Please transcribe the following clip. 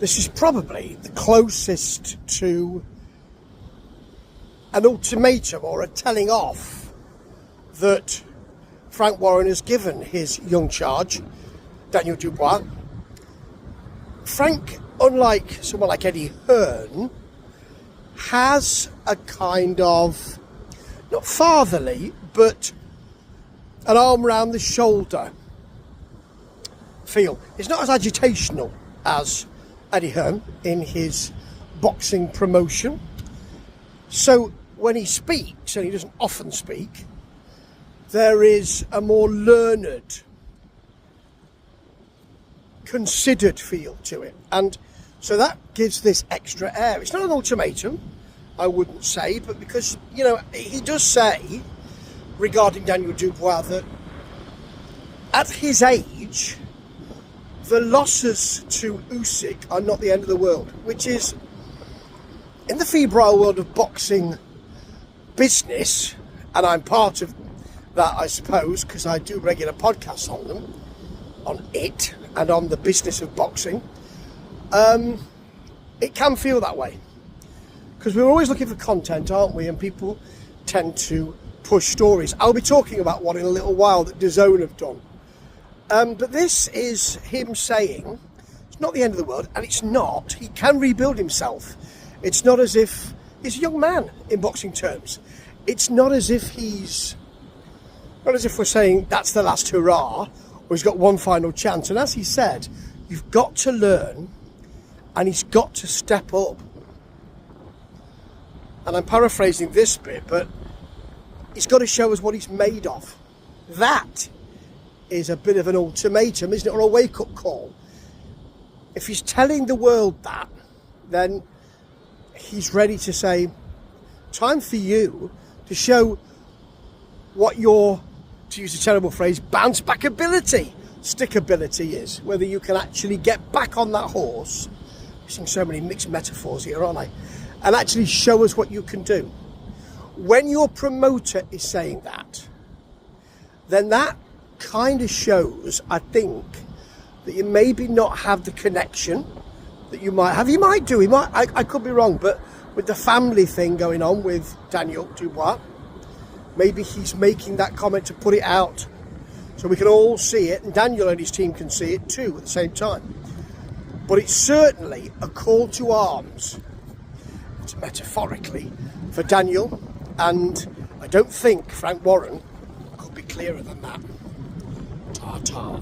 This is probably the closest to an ultimatum or a telling off that Frank Warren has given his young charge, Daniel Dubois. Frank, unlike someone like Eddie Hearn, has a kind of, not fatherly, but an arm round the shoulder feel. He's not as agitational as Eddie Hearn in his boxing promotion. So when he speaks, and he doesn't often speak, there is a more learned, considered feel to it. And so that gives this extra air. It's not an ultimatum, I wouldn't say, but because, you know, he does say regarding Daniel Dubois that at his age, the losses to Usyk are not the end of the world, which is, in the febrile world of boxing business, and I'm part of that, I suppose, because I do regular podcasts on them, on it, and on the business of boxing, it can feel that way. Because we're always looking for content, aren't we? And people tend to push stories. I'll be talking about one in a little while that DAZN have done. But this is him saying, it's not the end of the world, and it's not. He can rebuild himself. It's not as if he's a young man in boxing terms. It's not as if we're saying that's the last hurrah, or he's got one final chance. And as he said, you've got to learn, and he's got to step up. And I'm paraphrasing this bit, but he's got to show us what he's made of. That is a bit of an ultimatum, isn't it, or a wake-up call. If he's telling the world that, then he's ready to say, time for you to show what your, to use a terrible phrase, bounce back ability, stick ability is, whether you can actually get back on that horse. I'm using so many mixed metaphors here, aren't I? And actually show us what you can do. When your promoter is saying that, then that kind of shows, I think, that you maybe not have the connection that you might have. You might do, I could be wrong, but with the family thing going on with Daniel Dubois, maybe he's making that comment to put it out so we can all see it, and Daniel and his team can see it too at the same time. But it's certainly a call to arms, metaphorically, for Daniel, and I don't think Frank Warren could be clearer than that. Ta-ta.